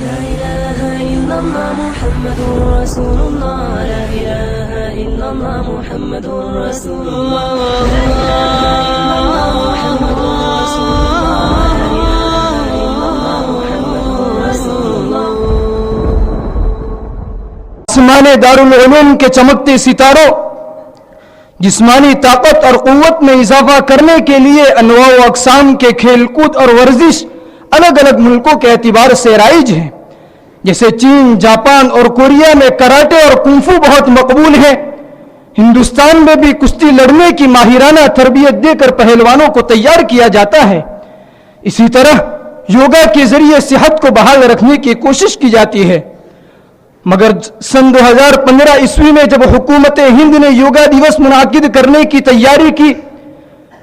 لا إله إلا الله محمد رسول الله لا إله إلا الله محمد رسول الله لا إله إلا الله محمد رسول الله لا إله إلا الله محمد رسول الله. آسمان دارالعلوم کے چمکتے ستاروں، جسمانی طاقت اور قوت میں اضافہ کرنے کے لیے انواع و اقسام کے کھیل کود اور ورزش الگ الگ ملکوں کے اعتبار سے رائج ہیں. جیسے چین، جاپان اور کوریا میں کراٹے اور کنفو بہت مقبول ہیں. ہندوستان میں بھی کشتی لڑنے کی ماہرانہ تربیت دے کر پہلوانوں کو تیار کیا جاتا ہے. اسی طرح یوگا کے ذریعے صحت کو بحال رکھنے کی کوشش کی جاتی ہے. مگر سن 2015 عیسوی میں جب حکومت ہند نے یوگا دیوس منعقد کرنے کی تیاری کی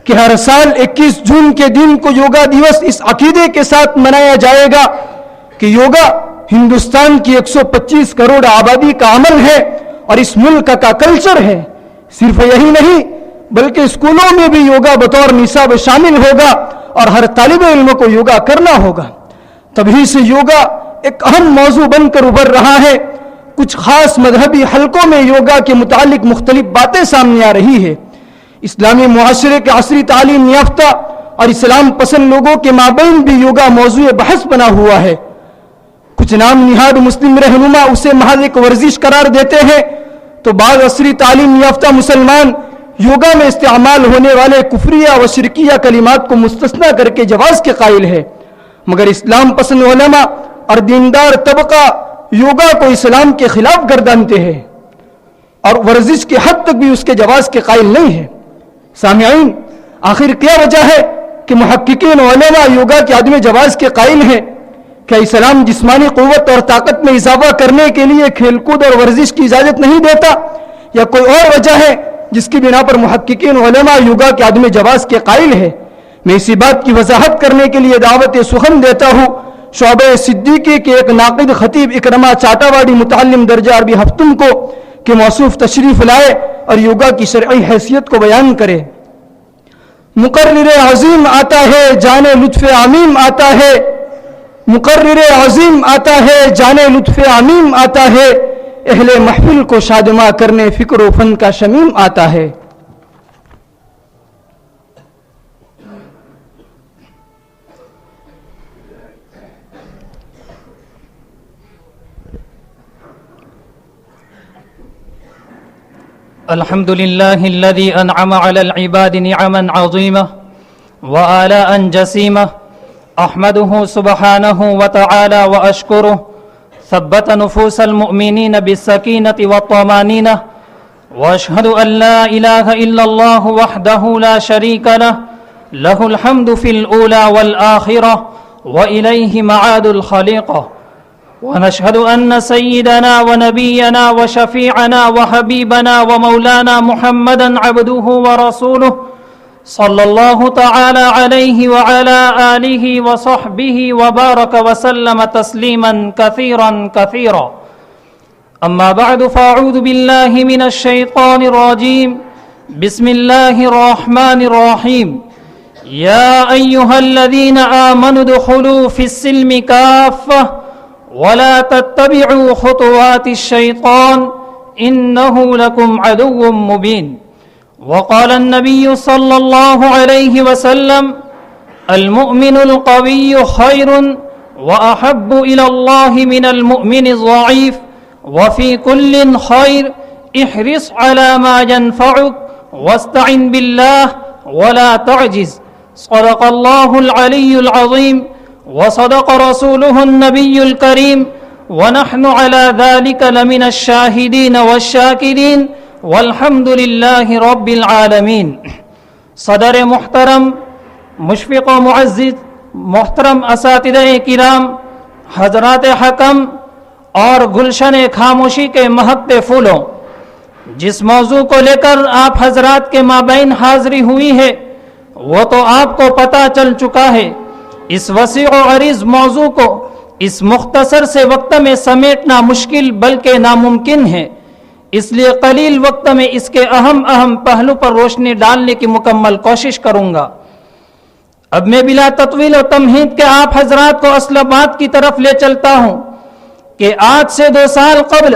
کہ ہر سال 21 جون کے دن کو یوگا دیوس اس عقیدے کے ساتھ منایا جائے گا کہ یوگا ہندوستان کی 125 کروڑ آبادی کا عمل ہے اور اس ملک کا کلچر ہے. صرف یہی نہیں بلکہ اسکولوں میں بھی یوگا بطور نصاب شامل ہوگا اور ہر طالب علم کو یوگا کرنا ہوگا. تبھی سے یوگا ایک اہم موضوع بن کر ابھر رہا ہے. کچھ خاص مذہبی حلقوں میں یوگا کے متعلق مختلف باتیں سامنے آ رہی ہے. اسلامی معاشرے کے عصری تعلیم یافتہ اور اسلام پسند لوگوں کے مابین بھی یوگا موضوع بحث بنا ہوا ہے. کچھ نام نہاد مسلم رہنما اسے محض ایک ورزش قرار دیتے ہیں تو بعض عصری تعلیم یافتہ مسلمان یوگا میں استعمال ہونے والے کفریہ و شرکیہ کلمات کو مستثنی کر کے جواز کے قائل ہے. مگر اسلام پسند علماء اور دیندار طبقہ یوگا کو اسلام کے خلاف گردانتے ہیں اور ورزش کی حد تک بھی اس کے جواز کے قائل نہیں ہے. سامعین، آخر کیا وجہ ہے کہ محققین علماء یوگا کے عدم جواز کے قائل ہیں؟ کیا اسلام جسمانی قوت اور طاقت میں اضافہ کرنے کے لیے کھیل کود اور ورزش کی اجازت نہیں دیتا، یا کوئی اور وجہ ہے جس کی بنا پر محققین علماء یوگا کے عدم جواز کے قائل ہے؟ میں اسی بات کی وضاحت کرنے کے لیے دعوت سخن دیتا ہوں شعبہ صدیقی کے ایک ناقد خطیب اکرما چاٹاواڈی متعلم درجہ عربی ہفتم کو کہ موصوف تشریف لائے اور یوگا کی شرعی حیثیت کو بیان کرے. مقرر عظیم آتا ہے جانے لطف عمیم آتا ہے، مقرر عظیم آتا ہے جانے لطف عمیم آتا ہے، اہل محفل کو شادماں کرنے فکر و فن کا شمیم آتا ہے. الحمد لله الذي أنعم على العباد نعما عظيمة وآلاء جسيمة، أحمده سبحانه وتعالى وأشكره. ثبت نفوس المؤمنين بالسكينة والطمأنينة، وأشهد أن لا إله إلا الله وحده لا شريك له، له الحمد في الأولى والآخرة وإليه معاد الخليقة. ونشهد أن سيدنا ونبينا وشفيعنا وحبيبنا ومولانا محمدا عبده ورسوله صلى الله تعالى عليه وعلى آله وصحبه وبارك وسلم تسليما كثيرا كثيرا. أما بعد، فأعوذ بالله من الشيطان الرجيم. بسم الله الرحمن الرحيم. يا أيها الذين آمنوا ادخلوا في السلم كافة ولا تتبعوا خطوات الشيطان إنه لكم عدو مبين. وقال النبي صلى الله عليه وسلم: المؤمن القوي خير وأحب إلى الله من المؤمن الضعيف، وفي كل خير احرص على ما ينفعك واستعن بالله ولا تعجز. صدق الله العلي العظيم وصدق رسوله النبي الكريم، ونحن على ذلك لمن الشاهدين والشاكرين والحمد لله رب العالمين. صدر محترم، مشفق و معزز محترم اساتذہ کرام، حضرات حکم اور گلشن خاموشی کے مہکتے پھولوں، جس موضوع کو لے کر آپ حضرات کے مابین حاضری ہوئی ہے وہ تو آپ کو پتہ چل چکا ہے. اس وسیع و عریض موضوع کو اس مختصر سے وقت میں سمیٹنا مشکل بلکہ ناممکن ہے، اس لیے قلیل وقت میں اس کے اہم پہلو پر روشنی ڈالنے کی مکمل کوشش کروں گا. اب میں بلا تطویل و تمہید کے آپ حضرات کو اصل بات کی طرف لے چلتا ہوں کہ آج سے 2 سال قبل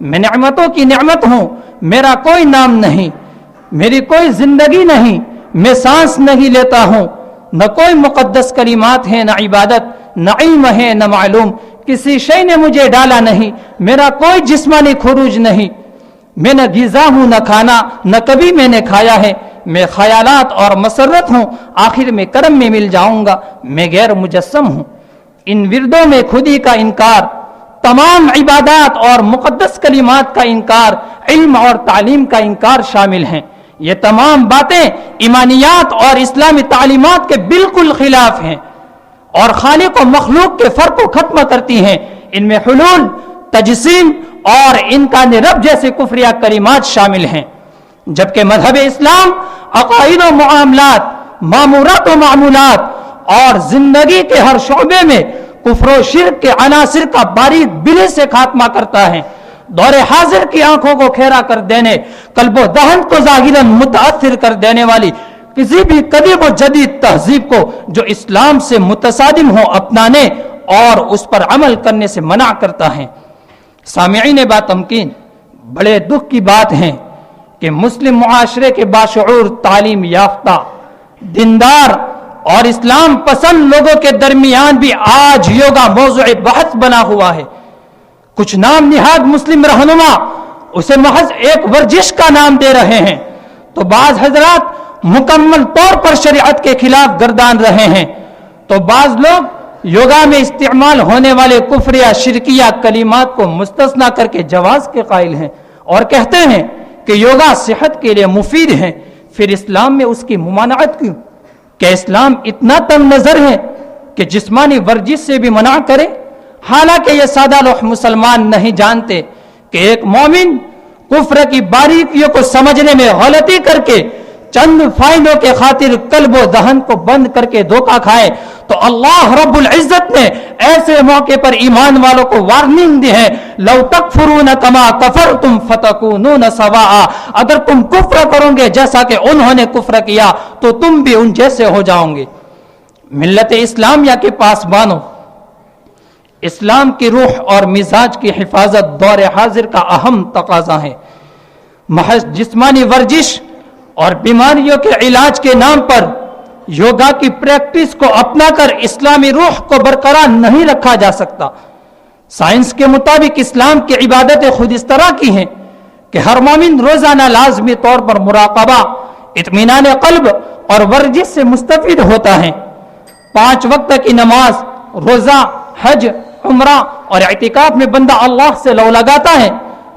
میں نعمتوں کی نعمت ہوں، میرا کوئی نام نہیں، میری کوئی زندگی نہیں، میں سانس نہیں لیتا ہوں، نہ کوئی مقدس کلمات ہیں، نہ عبادت، نہ علم ہے، نہ معلوم، کسی شے نے مجھے ڈالا نہیں، میرا کوئی جسمانی خروج نہیں، میں نہ غذا ہوں نہ کھانا، نہ کبھی میں نے کھایا ہے، میں خیالات اور مسرت ہوں، آخر میں کرم میں مل جاؤں گا، میں غیر مجسم ہوں۔ ان وردوں میں خودی کا انکار، تمام عبادات اور مقدس کلمات کا انکار، علم اور تعلیم کا انکار شامل ہیں۔ یہ تمام باتیں ایمانیات اور اسلامی تعلیمات کے بالکل خلاف ہیں اور خالق و مخلوق کے فرق کو ختم کرتی ہیں۔ ان میں حلول، تجسیم اور امکان رب جیسے کفریہ کلمات شامل ہیں، جبکہ مذہب اسلام عقائد و معاملات، مامورات و معمولات اور زندگی کے ہر شعبے میں کفر و شرک کے عناصر کا باریک بلی سے خاتمہ کرتا ہے۔ دور حاضر کی آنکھوں کو کھیرا کر دینے، قلب و دہن کو ظاہراً متاثر کر دینے والی کسی بھی قدیم و جدید تہذیب کو جو اسلام سے متصادم ہو اپنانے اور اس پر عمل کرنے سے منع کرتا ہے۔ سامعین باتمکین، بڑے دکھ کی بات ہے کہ مسلم معاشرے کے باشعور، تعلیم یافتہ، دیندار اور اسلام پسند لوگوں کے درمیان بھی آج یوگا موضوع بحث بنا ہوا ہے۔ کچھ نام نہاد مسلم رہنما اسے محض ایک ورزش کا نام دے رہے ہیں، تو بعض حضرات مکمل طور پر شریعت کے خلاف گردان رہے ہیں، تو بعض لوگ یوگا میں استعمال ہونے والے کفریہ شرکیہ کلمات کو مستثنا کر کے جواز کے قائل ہیں اور کہتے ہیں کہ یوگا صحت کے لیے مفید ہے، پھر اسلام میں اس کی ممانعت کیوں؟ کہ اسلام اتنا تنگ نظر ہے کہ جسمانی ورزش سے بھی منع کرے؟ حالانکہ یہ سادہ لوگ مسلمان نہیں جانتے کہ ایک مومن کفر کی باریکیوں کو سمجھنے میں غلطی کر کے چند فائدوں کے خاطر قلب و ذہن کو بند کر کے دھوکہ کھائے تو اللہ رب العزت نے ایسے موقع پر ایمان والوں کو وارننگ دی ہے، لو تکفرون کما کفرتم فتکونون سواء، اگر تم کفر کرو گے جیسا کہ انہوں نے کفر کیا تو تم بھی ان جیسے ہو جاؤ گے۔ ملت اسلامیہ کے پاسبانوں، اسلام کی روح اور مزاج کی حفاظت دور حاضر کا اہم تقاضا ہے۔ محض جسمانی ورزش اور بیماریوں کے علاج کے نام پر یوگا کی پریکٹس کو اپنا کر اسلامی روح کو برقرار نہیں رکھا جا سکتا۔ سائنس کے مطابق اسلام کی عبادتیں خود اس طرح کی ہیں کہ ہر مومن روزانہ لازمی طور پر مراقبہ، اطمینان قلب اور ورزش سے مستفید ہوتا ہے۔ 5 وقت کی نماز، روزہ، حج، عمرہ اور اعتکاف میں بندہ اللہ سے لو لگاتا ہے۔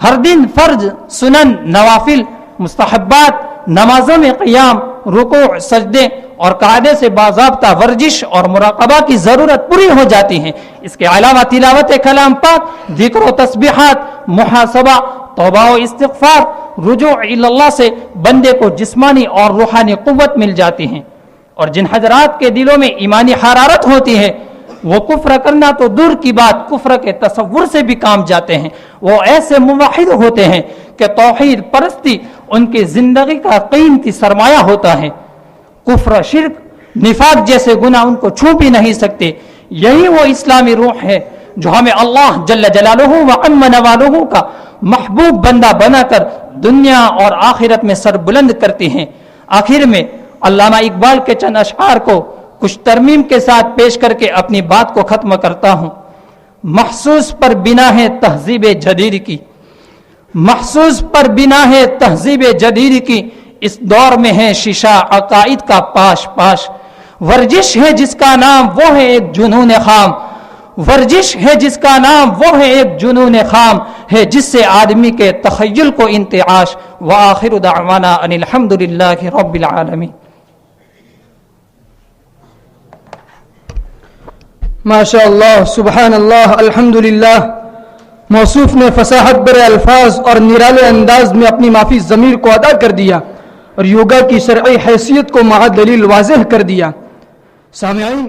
ہر دن فرض، سنن، نوافل، مستحبات، نمازوں میں قیام، رکوع، سجدے اور قاعدے سے باضابطہ ورزش اور مراقبہ کی ضرورت پوری ہو جاتی ہے۔ اس کے علاوہ تلاوت کلام پاک، ذکر و تسبیحات، محاسبہ، توبہ و استغفار، رجوع الی اللہ سے بندے کو جسمانی اور روحانی قوت مل جاتی ہے۔ اور جن حضرات کے دلوں میں ایمانی حرارت ہوتی ہے وہ کفر کرنا تو دور کی بات، کفر کے تصور سے بھی کام جاتے ہیں۔ وہ ایسے موحد ہوتے ہیں کہ توحید پرستی ان کی زندگی کا قیمتی سرمایہ ہوتا ہے۔ کفر، شرک، نفاق جیسے گناہ ان کو چھو بھی نہیں سکتے۔ یہی وہ اسلامی روح ہے جو ہمیں اللہ جل جلالہ و عم نوالہ کا محبوب بندہ بنا کر دنیا اور آخرت میں سر بلند کرتی ہیں۔ آخر میں علامہ اقبال کے چند اشعار کو کچھ ترمیم کے ساتھ پیش کر کے اپنی بات کو ختم کرتا ہوں۔ محسوس پر بنا ہے تہذیب جدید کی، محسوس پر بنا ہے تہذیب جدید کی، اس دور میں ہے شیشہ عقائد کا پاش پاش۔ ورزش ہے جس کا نام وہ ہے ایک جنون خام، ورزش ہے جس کا نام وہ ہے ایک جنون خام، ہے جس سے آدمی کے تخیل کو انتعاش۔ وآخر دعوانا ان الحمدللہ رب العالمین۔ ماشاء اللہ، سبحان اللہ، الحمدللہ۔ موصوف نے فصاحت بر الفاظ اور نرالے انداز میں اپنی معافی ضمیر کو ادا کر دیا اور یوگا کی شرعی حیثیت کو مع دلیل واضح کر دیا۔ سامعین،